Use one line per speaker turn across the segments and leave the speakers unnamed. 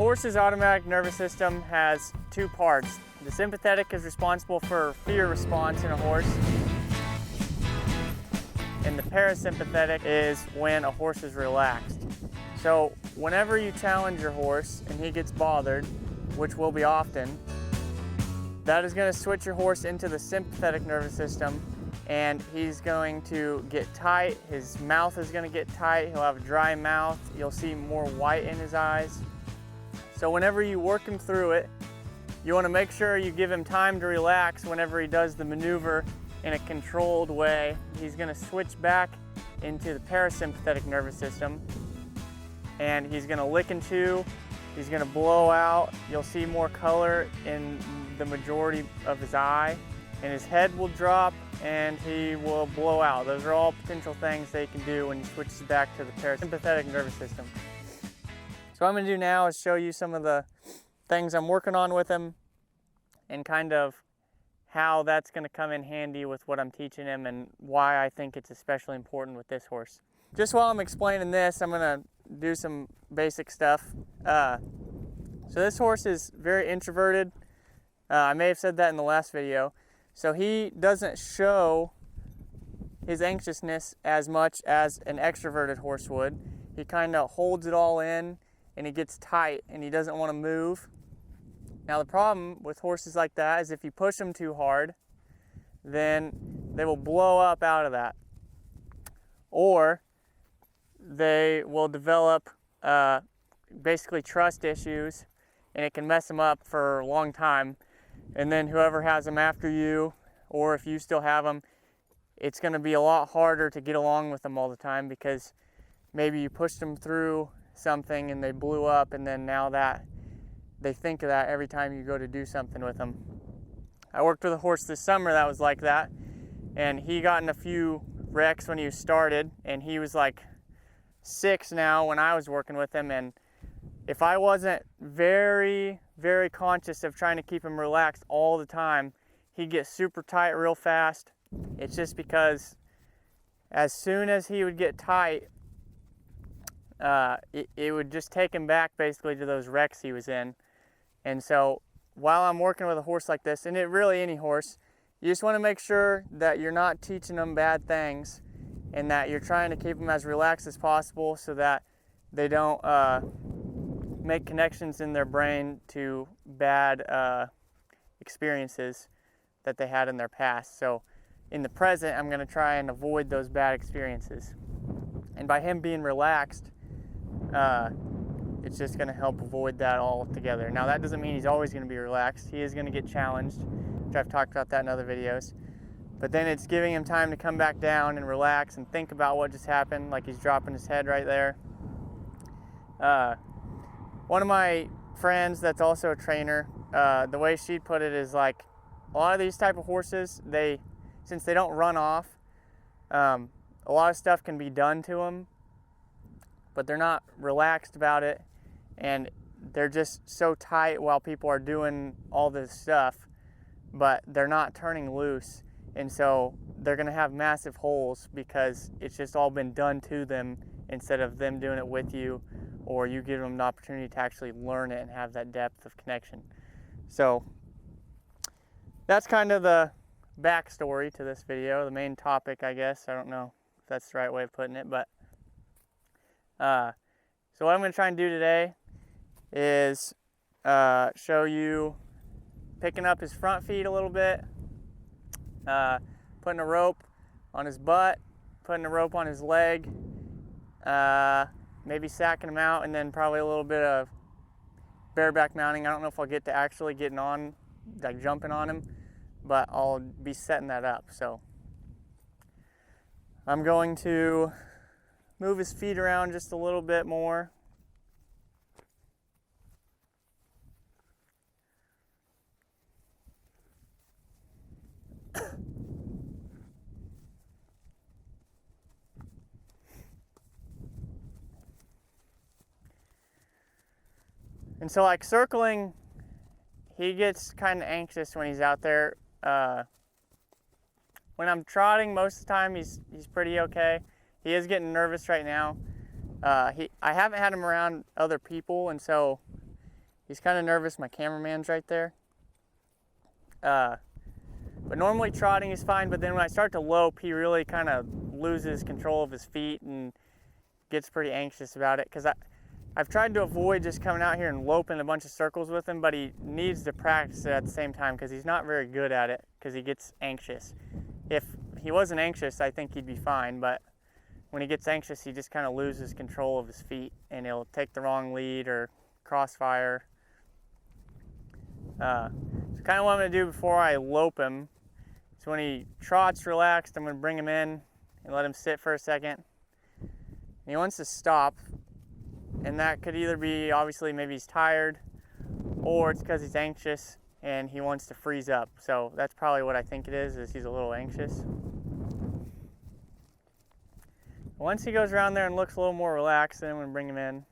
horse's automatic nervous system has two parts. The sympathetic is responsible for fear response in a horse, and the parasympathetic is when a horse is relaxed. So whenever you challenge your horse and he gets bothered, which will be often, that is going to switch your horse into the sympathetic nervous system, and he's going to get tight. His mouth is going to get tight. He'll have a dry mouth. You'll see more white in his eyes. So whenever you work him through it, you want to make sure you give him time to relax whenever he does the maneuver in a controlled way. He's going to switch back into the parasympathetic nervous system, and he's going to lick and chew. He's going to blow out. You'll see more color in the majority of his eye, and his head will drop and he will blow out. Those are all potential things they can do when he switches back to the parasympathetic nervous system. So what I'm going to do now is show you some of the things I'm working on with him and kind of how that's going to come in handy with what I'm teaching him and why I think it's especially important with this horse. Just while I'm explaining this, I'm going to do some basic stuff. So this horse is very introverted. I may have said that in the last video. So he doesn't show his anxiousness as much as an extroverted horse would. He kind of holds it all in and he gets tight and he doesn't want to move. Now the problem with horses like that is if you push them too hard, then they will blow up out of that. Or they will develop basically trust issues, and it can mess them up for a long time. And then whoever has them after you, or if you still have them, it's going to be a lot harder to get along with them all the time because maybe you pushed them through something and they blew up, and then now that they think of that every time you go to do something with them. I worked with a horse this summer that was like that, and he got in a few wrecks when he started, and he was like 6 now when I was working with him, and if I wasn't very, very conscious of trying to keep him relaxed all the time, he'd get super tight real fast. It's just because as soon as he would get tight, it would just take him back basically to those wrecks he was in. And so while I'm working with a horse like this, and it really any horse, you just want to make sure that you're not teaching them bad things and that you're trying to keep them as relaxed as possible so that they don't make connections in their brain to bad experiences that they had in their past. So in the present, I'm going to try and avoid those bad experiences. And by him being relaxed, it's just going to help avoid that altogether. Now that doesn't mean he's always going to be relaxed. He is going to get challenged, which I've talked about that in other videos. But then it's giving him time to come back down and relax and think about what just happened, like he's dropping his head right there. One of my friends that's also a trainer, the way she put it is like, a lot of these type of horses, since they don't run off, a lot of stuff can be done to them, but they're not relaxed about it, and they're just so tight while people are doing all this stuff, but they're not turning loose. And so they're going to have massive holes because it's just all been done to them instead of them doing it with you, or you give them the opportunity to actually learn it and have that depth of connection. So that's kind of the backstory to this video, the main topic, I guess. I don't know if that's the right way of putting it, but so what I'm going to try and do today is show you picking up his front feet a little bit, putting a rope on his butt, putting a rope on his leg, maybe sacking him out, and then probably a little bit of bareback mounting. I don't know if I'll get to actually getting on, like jumping on him, but I'll be setting that up. So I'm going to move his feet around just a little bit more. And so like circling, he gets kind of anxious when he's out there. When I'm trotting, most of the time he's pretty okay. He is getting nervous right now. I haven't had him around other people, and so He's kind of nervous. My cameraman's right there. But normally trotting is fine, but then when I start to lope, he really kind of loses control of his feet and gets pretty anxious about it, because I've tried to avoid just coming out here and loping a bunch of circles with him, but he needs to practice it at the same time because he's not very good at it because he gets anxious. If he wasn't anxious, I think he'd be fine, but when he gets anxious, he just kind of loses control of his feet and he'll take the wrong lead or crossfire. So kind of what I'm going to do before I lope him is when he trots relaxed, I'm going to bring him in and let him sit for a second. And he wants to stop, and that could either be, obviously, maybe he's tired, or it's because he's anxious and he wants to freeze up. So that's probably what I think it is he's a little anxious. Once he goes around there and looks a little more relaxed, then I'm going to bring him in.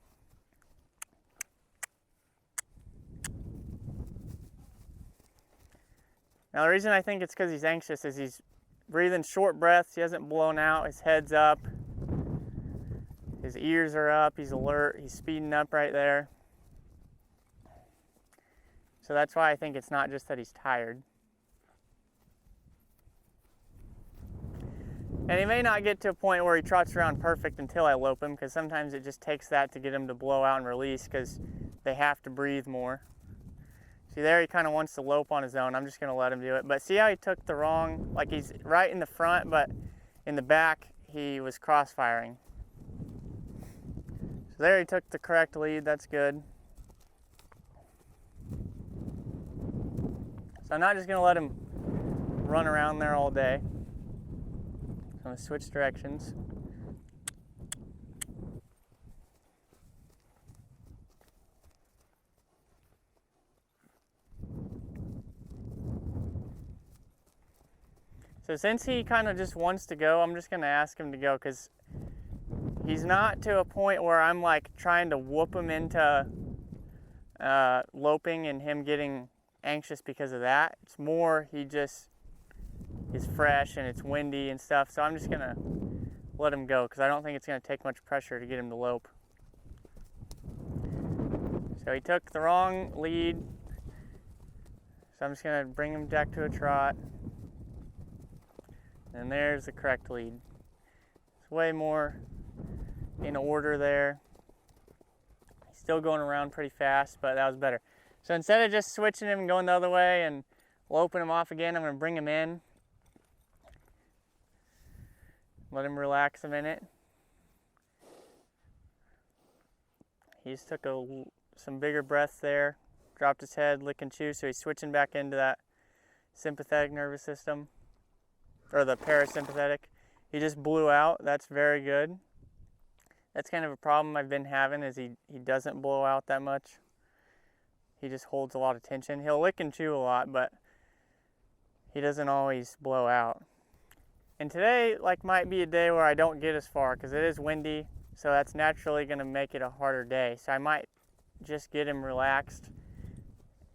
Now the reason I think it's because he's anxious is he's breathing short breaths, he hasn't blown out, his head's up, his ears are up, he's alert, he's speeding up right there. So that's why I think it's not just that he's tired. And he may not get to a point where he trots around perfect until I lope him, because sometimes it just takes that to get him to blow out and release because they have to breathe more. See there, he kind of wants to lope on his own. I'm just going to let him do it. But see how he took the wrong, like he's right in the front, but in the back he was crossfiring. So there he took the correct lead, that's good. So I'm not just going to let him run around there all day. So I'm going to switch directions. So since he kind of just wants to go, I'm just going to ask him to go, because he's not to a point where I'm like trying to whoop him into loping and him getting anxious because of that. It's more he just is fresh and it's windy and stuff, so I'm just going to let him go because I don't think it's going to take much pressure to get him to lope. So he took the wrong lead, so I'm just going to bring him back to a trot. And there's the correct lead. It's way more in order there. He's still going around pretty fast, but that was better. So instead of just switching him and going the other way and loping him off again, I'm going to bring him in. Let him relax a minute. He just took some bigger breaths there. Dropped his head, lick and chew, so he's switching back into that sympathetic nervous system. Or the parasympathetic. He just blew out. That's very good. That's kind of a problem I've been having, is he doesn't blow out that much. He just holds a lot of tension. He'll lick and chew a lot, but he doesn't always blow out. And today might be a day where I don't get as far because it is windy, so that's naturally going to make it a harder day. So I might just get him relaxed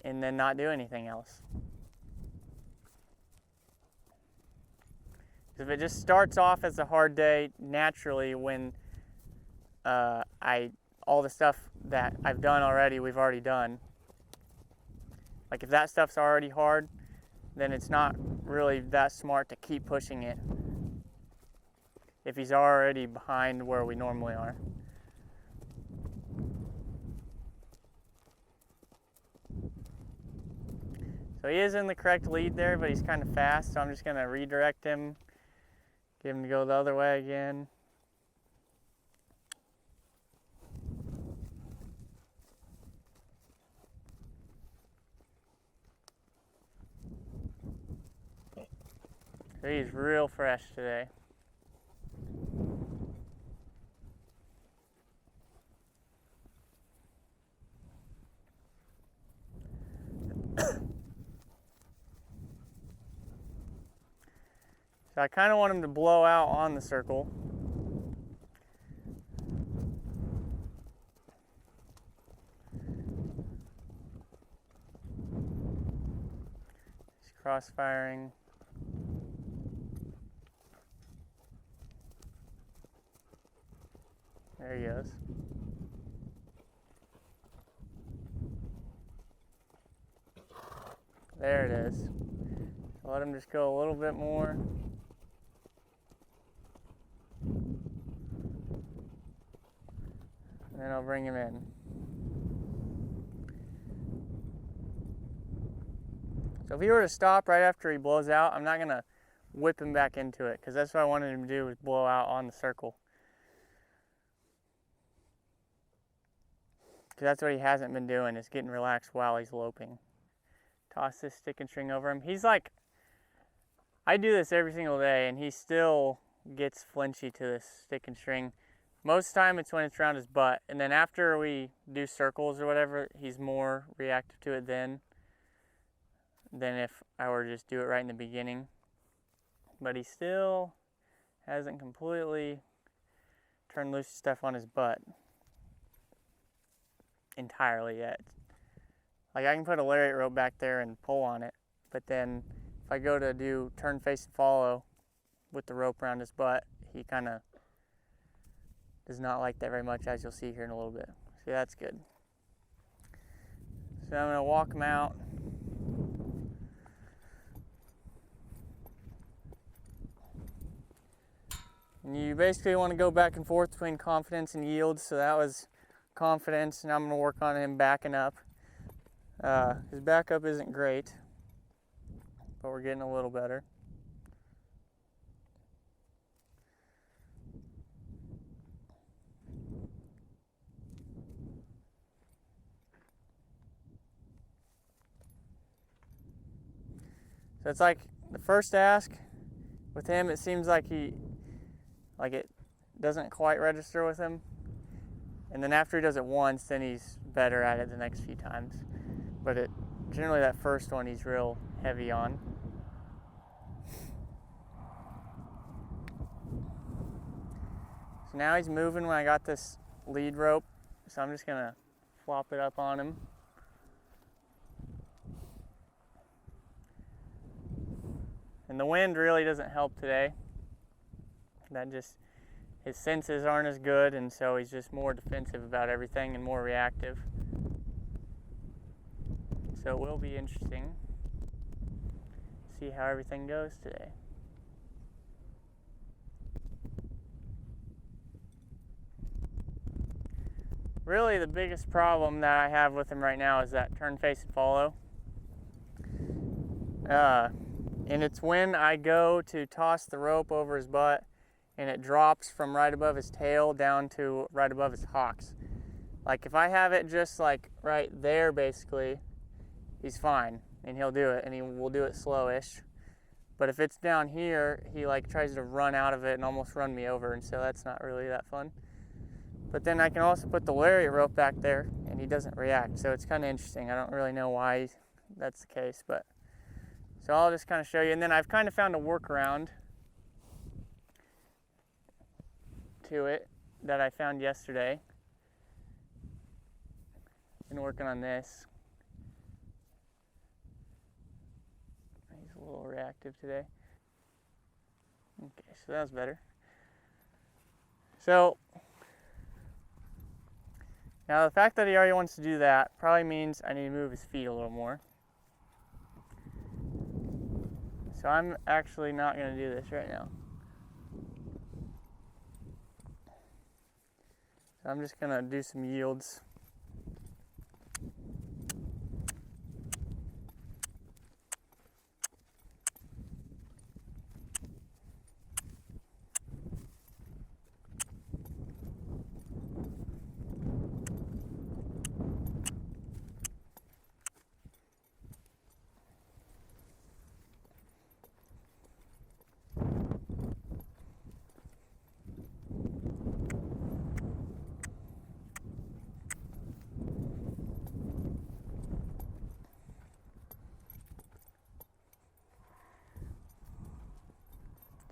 and then not do anything else. If it just starts off as a hard day, naturally when all the stuff that I've done already, we've already done. Like if that stuff's already hard, then it's not really that smart to keep pushing it if he's already behind where we normally are. So he is in the correct lead there, but he's kind of fast, so I'm just going to redirect him. Get him to go the other way again. So he's real fresh today. So I kind of want him to blow out on the circle. He's cross-firing. There he goes. There it is. Let him just go a little bit more. And then I'll bring him in. So if he were to stop right after he blows out, I'm not gonna whip him back into it, because that's what I wanted him to do, was blow out on the circle. Because that's what he hasn't been doing, is getting relaxed while he's loping. Toss this stick and string over him. He's like, I do this every single day, and he still gets flinchy to this stick and string. Most of the time it's when it's around his butt, and then after we do circles or whatever, he's more reactive to it then than if I were to just do it right in the beginning. But he still hasn't completely turned loose stuff on his butt entirely yet. Like, I can put a lariat rope back there and pull on it, but then if I go to do turn, face, and follow with the rope around his butt, he kind of does not like that very much, as you'll see here in a little bit. See, that's good. So I'm going to walk him out. And you basically want to go back and forth between confidence and yield. So that was confidence, and I'm going to work on him backing up. His backup isn't great, but we're getting a little better. So it's like the first ask with him, it seems like it doesn't quite register with him. And then after he does it once, then he's better at it the next few times. But generally that first one he's real heavy on. So now he's moving when I got this lead rope. So I'm just gonna flop it up on him. And the wind really doesn't help today. His senses aren't as good, and so he's just more defensive about everything and more reactive. So it will be interesting to see how everything goes today. Really, the biggest problem that I have with him right now is that turn, face, and follow. And it's when I go to toss the rope over his butt and it drops from right above his tail down to right above his hocks. Like, if I have it just like right there, basically, he's fine and he'll do it, and he will do it slowish. But if it's down here, he like tries to run out of it and almost run me over, and so that's not really that fun. But then I can also put the lariat rope back there and he doesn't react, so it's kind of interesting. I don't really know why that's the case, but so I'll just kind of show you. And then I've kind of found a workaround to it that I found yesterday. Been working on this. He's a little reactive today. Okay, so that was better. So now the fact that he already wants to do that probably means I need to move his feet a little more. So I'm actually not going to do this right now. So I'm just going to do some yields.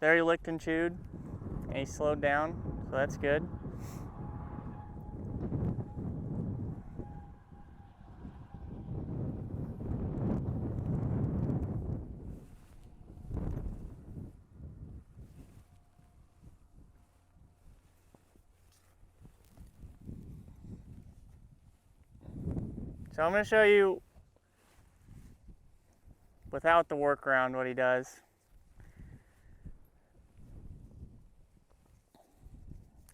There he licked and chewed, and he slowed down, so that's good. So I'm going to show you without the workaround what he does.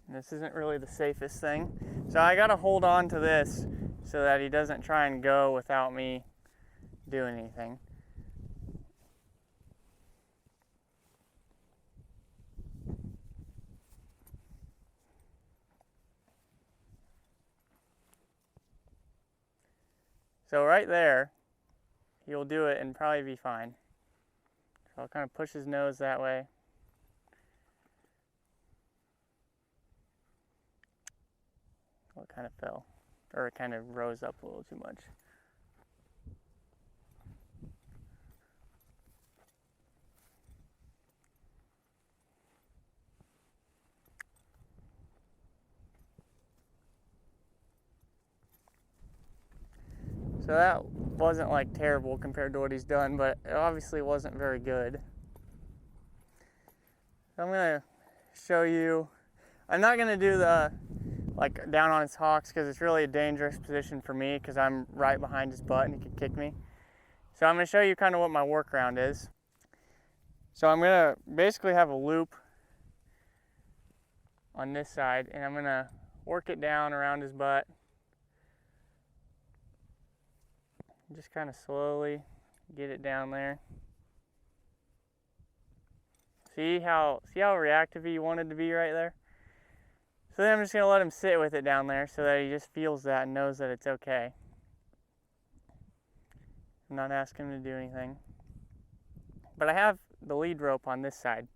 And this isn't really the safest thing. So I gotta hold on to this so that he doesn't try and go without me doing anything. So right there, he'll do it and probably be fine. So I'll kind of push his nose that way. Well, it kind of fell, or it kind of rose up a little too much. So that wasn't like terrible compared to what he's done, but it obviously wasn't very good. So I'm gonna show you, I'm not gonna do the like down on his hocks because it's really a dangerous position for me because I'm right behind his butt and he could kick me. So I'm gonna show you kind of what my workaround is. So I'm gonna basically have a loop on this side and I'm gonna work it down around his butt. Just kind of slowly get it down there. See how reactive he wanted to be right there? So then I'm just gonna let him sit with it down there so that he just feels that and knows that it's okay. I'm not asking him to do anything. But I have the lead rope on this side,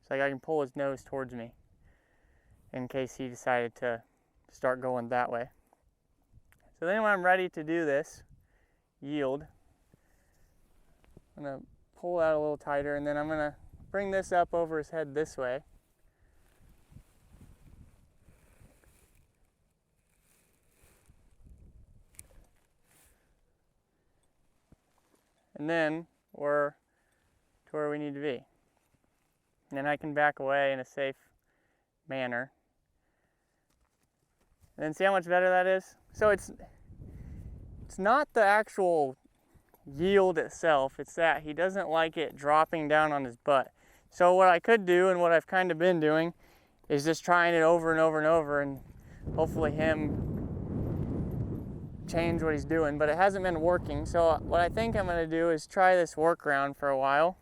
so I can pull his nose towards me in case he decided to start going that way. So then when I'm ready to do this, yield, I'm gonna pull out a little tighter and then I'm gonna bring this up over his head this way. And then we're to where we need to be. And then I can back away in a safe manner. And then see how much better that is? So it's not the actual yield itself, it's that he doesn't like it dropping down on his butt. So what I could do, and what I've kind of been doing, is just trying it over and over and over and hopefully him change what he's doing, but it hasn't been working. So what I think I'm gonna do is try this workaround for a while.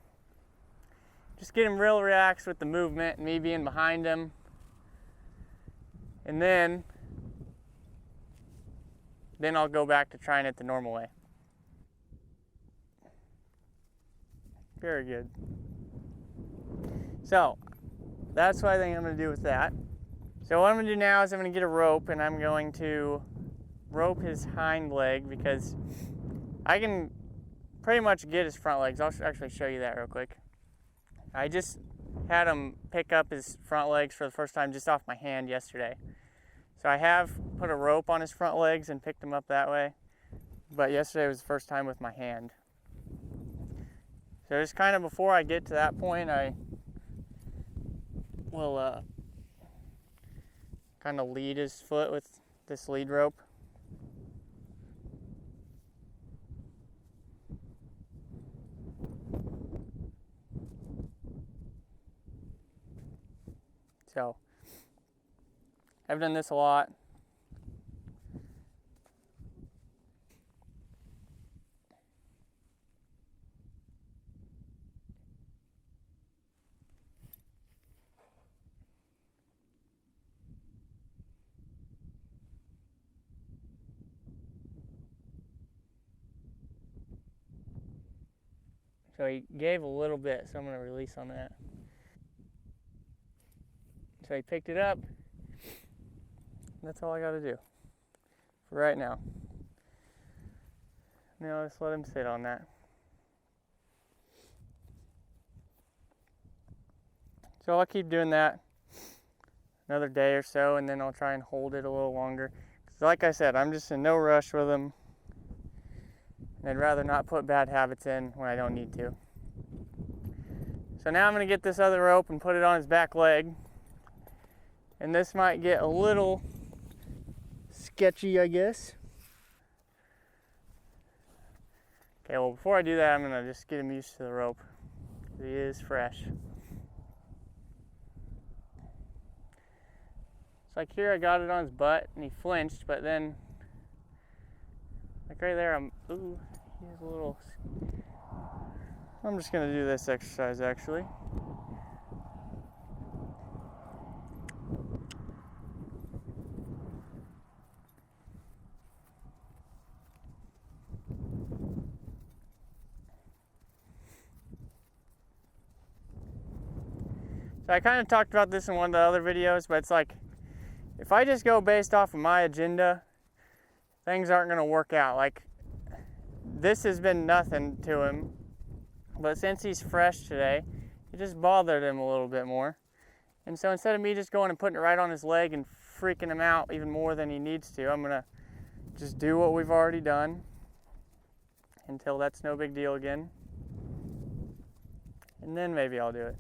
Just get him real relaxed with the movement, me being behind him. And then I'll go back to trying it the normal way. Very good. So that's what I think I'm gonna do with that. So what I'm gonna do now is I'm gonna get a rope and I'm going to rope his hind leg because I can pretty much get his front legs. I'll actually show you that real quick. I just had him pick up his front legs for the first time just off my hand yesterday. So I have put a rope on his front legs and picked him up that way, but yesterday was the first time with my hand. So just kind of before I get to that point, I will kind of lead his foot with this lead rope. So I've done this a lot. So he gave a little bit, so I'm going to release on that. So he picked it up. That's all I got to do for right now. Now just let him sit on that. So I'll keep doing that another day or so, and then I'll try and hold it a little longer. Because like I said, I'm just in no rush with him. I'd rather not put bad habits in when I don't need to. So now I'm going to get this other rope and put it on his back leg. And this might get a little sketchy, I guess. Okay, well before I do that, I'm gonna just get him used to the rope. He is fresh. It's like here I got it on his butt and he flinched, but then like right there, ooh, he's a little. I'm just gonna do this exercise actually. So I kind of talked about this in one of the other videos, but it's like, if I just go based off of my agenda, things aren't gonna work out. Like, this has been nothing to him, but since he's fresh today, it just bothered him a little bit more. And so instead of me just going and putting it right on his leg and freaking him out even more than he needs to, I'm gonna just do what we've already done until that's no big deal again. And then maybe I'll do it.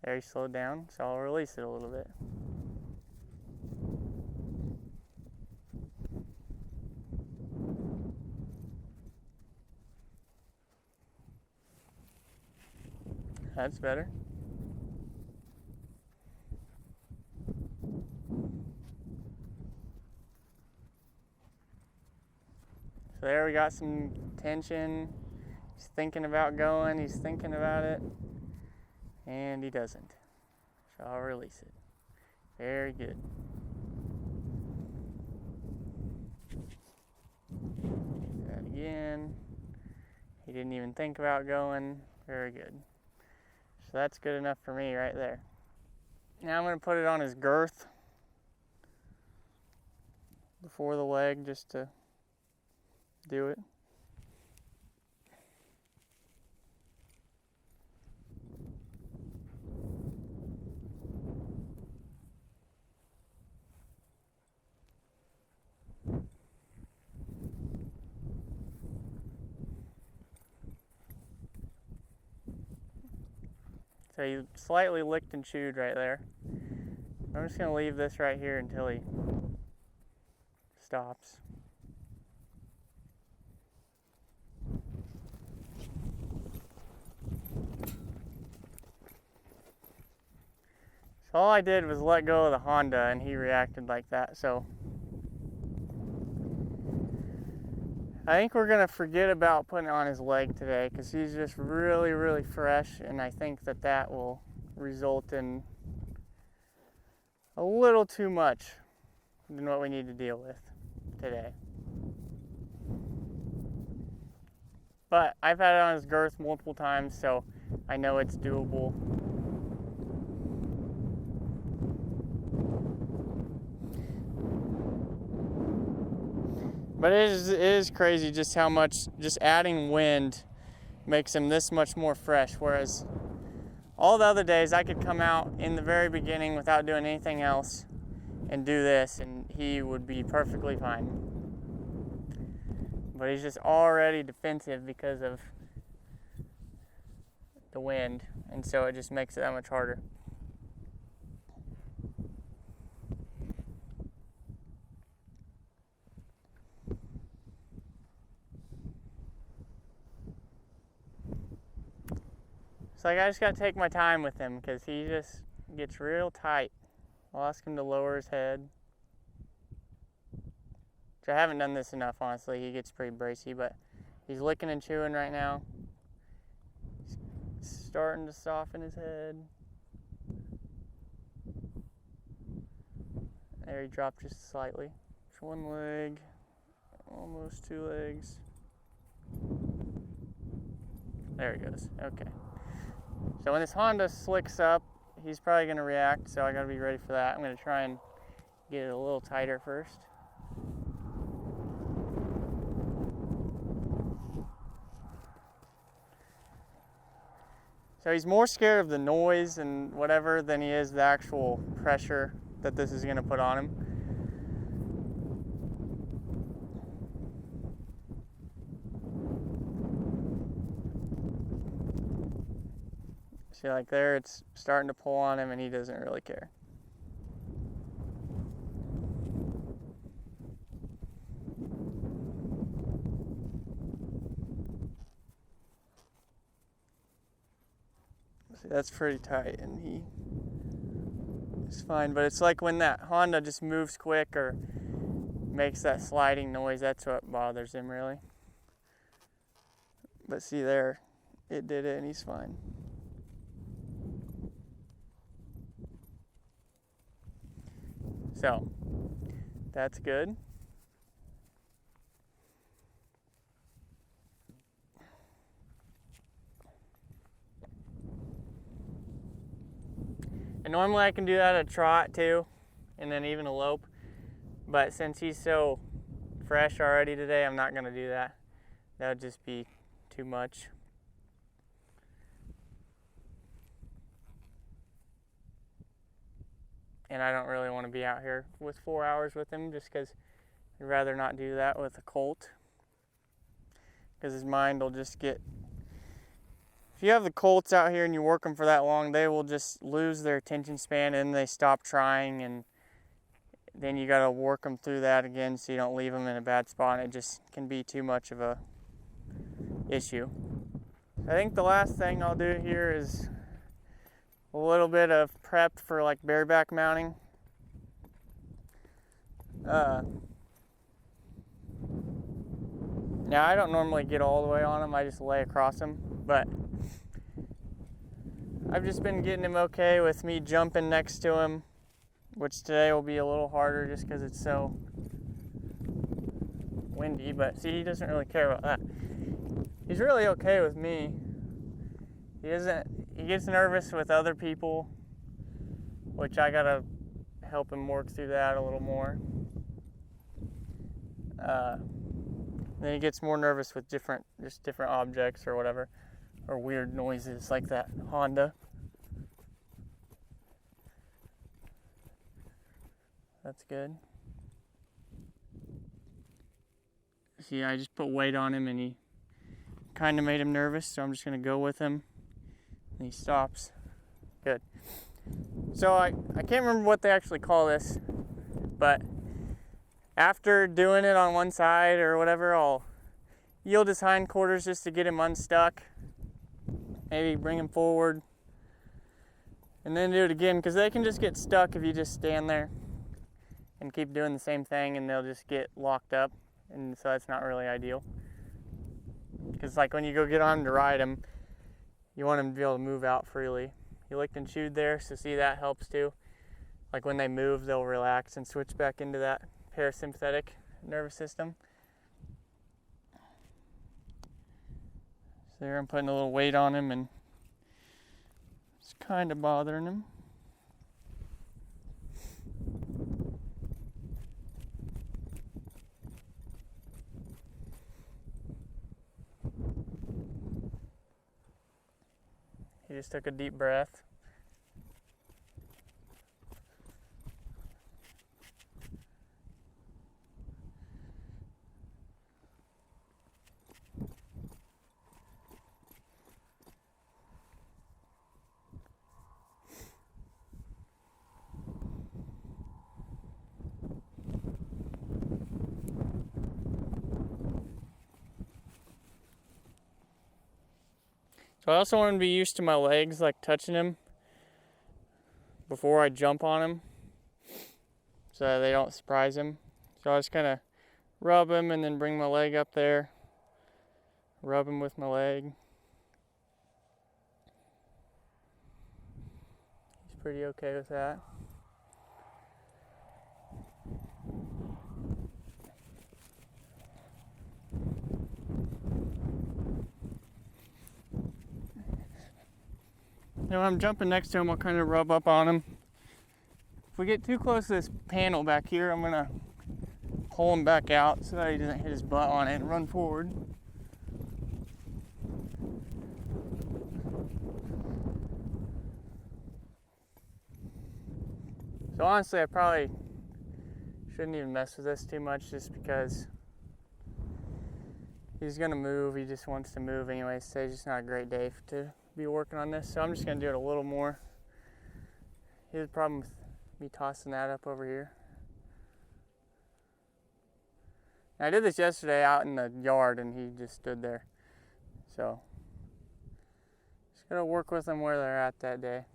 There, he slowed down, so I'll release it a little bit. That's better. So there we got some tension. He's thinking about going, he's thinking about it, and he doesn't. So I'll release it. Very good. Do that again. He didn't even think about going. Very good. So that's good enough for me right there. Now I'm going to put it on his girth before the leg just to do it. So he slightly licked and chewed right there. I'm just going to leave this right here until he stops. So all I did was let go of the Honda and he reacted like that. So I think we're going to forget about putting it on his leg today because he's just really, really fresh, and I think that that will result in a little too much than what we need to deal with today. But I've had it on his girth multiple times, so I know it's doable. But it is crazy just how much just adding wind makes him this much more fresh, whereas all the other days I could come out in the very beginning without doing anything else and do this and he would be perfectly fine. But he's just already defensive because of the wind, and so it just makes it that much harder. So like, I just gotta take my time with him because he just gets real tight. I'll ask him to lower his head. Which I haven't done this enough, honestly. He gets pretty bracy, but he's licking and chewing right now. He's starting to soften his head. There, he dropped just slightly. Just one leg, almost two legs. There he goes, okay. So when this Honda slicks up, he's probably going to react, so I got to be ready for that. I'm going to try and get it a little tighter first. So he's more scared of the noise and whatever than he is the actual pressure that this is going to put on him. See, like there, it's starting to pull on him and he doesn't really care. See, that's pretty tight, and he is fine. But it's like when that Honda just moves quick or makes that sliding noise, that's what bothers him really. But see there, it did it and he's fine. So, that's good. And normally I can do that at a trot too, and then even a lope. But since he's so fresh already today, I'm not gonna do that. That would just be too much. And I don't really want to be out here with 4 hours with him, just because I'd rather not do that with a colt. Because his mind will just get... If you have the colts out here and you work them for that long, they will just lose their attention span and they stop trying, and then you got to work them through that again so you don't leave them in a bad spot, and it just can be too much of a issue. I think the last thing I'll do here is a little bit of prep for like bareback mounting. Now I don't normally get all the way on him, I just lay across him, but I've just been getting him okay with me jumping next to him, which today will be a little harder just because it's so windy, but see, he doesn't really care about that. He's really okay with me. He gets nervous with other people, which I gotta help him work through that a little more. Then he gets more nervous with different objects or whatever, or weird noises like that Honda. That's good. See, I just put weight on him and he kind of made him nervous, so I'm just gonna go with him. And he stops. Good. So I can't remember what they actually call this, but after doing it on one side or whatever, I'll yield his hindquarters just to get him unstuck. Maybe bring him forward. And then do it again, because they can just get stuck if you just stand there and keep doing the same thing, and they'll just get locked up. And so that's not really ideal. Because like when you go get on him to ride him, you want him to be able to move out freely. He licked and chewed there, so see, that helps too. Like when they move, they'll relax and switch back into that parasympathetic nervous system. So there, I'm putting a little weight on him and it's kind of bothering him. He just took a deep breath. So I also want him to be used to my legs, like touching him before I jump on him, so that they don't surprise him. So I just kind of rub him and then bring my leg up there, rub him with my leg. He's pretty okay with that. When I'm jumping next to him, I'll kind of rub up on him. If we get too close to this panel back here, I'm gonna pull him back out so that he doesn't hit his butt on it and run forward. So honestly, I probably shouldn't even mess with this too much, just because he's gonna move. He just wants to move anyway, so it's just not a great day to be working on this. So I'm just gonna do it a little more. He has a problem with me tossing that up over here. And I did this yesterday out in the yard and he just stood there. So just Gotta work with them where they're at that day.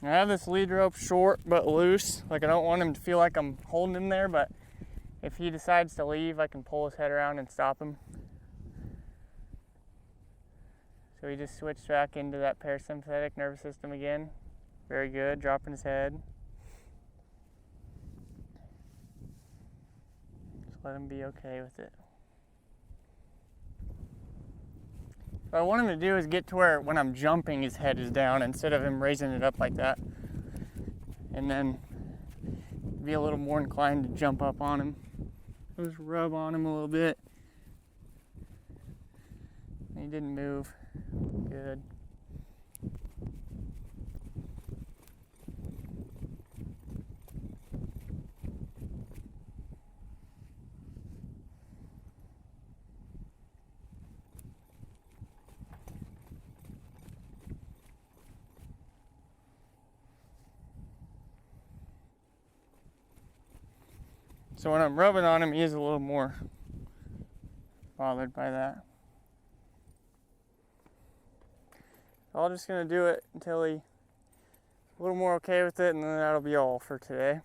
I have this lead rope short but loose. Like, I don't want him to feel like I'm holding him there, but if he decides to leave, I can pull his head around and stop him. So he just switched back into that parasympathetic nervous system again. Very good, dropping his head. Just let him be okay with it. What I want him to do is get to where when I'm jumping, his head is down instead of him raising it up like that. And then be a little more inclined to jump up on him. Just rub on him a little bit. He didn't move. Good. So when I'm rubbing on him, he is a little more bothered by that. So I'm just going to do it until he's a little more okay with it, and then that'll be all for today.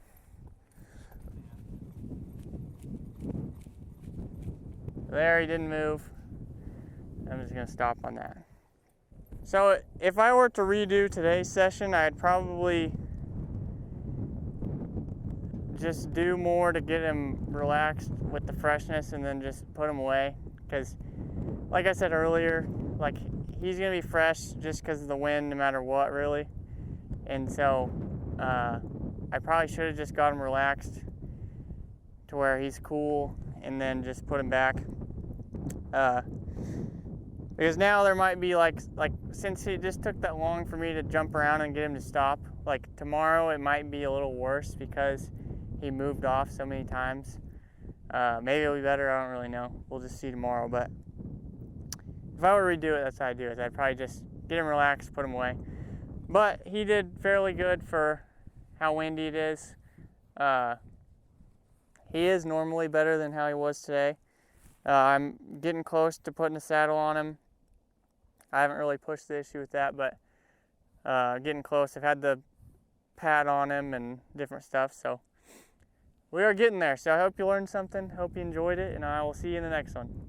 There, he didn't move. I'm just going to stop on that. So if I were to redo today's session, I'd probably just do more to get him relaxed with the freshness and then just put him away. Because like I said earlier, like, he's gonna be fresh just because of the wind no matter what, really. And so I probably should have just got him relaxed to where he's cool and then just put him back. Because now there might be like since it just took that long for me to jump around and get him to stop, like tomorrow it might be a little worse because he moved off so many times. Maybe it'll be better, I don't really know. We'll just see tomorrow. But if I were to redo it, that's how I'd do it. I'd probably just get him relaxed, put him away. But he did fairly good for how windy it is. He is normally better than how he was today. I'm getting close to putting a saddle on him. I haven't really pushed the issue with that, but getting close. I've had the pad on him and different stuff, so we are getting there. So I hope you learned something, hope you enjoyed it, and I will see you in the next one.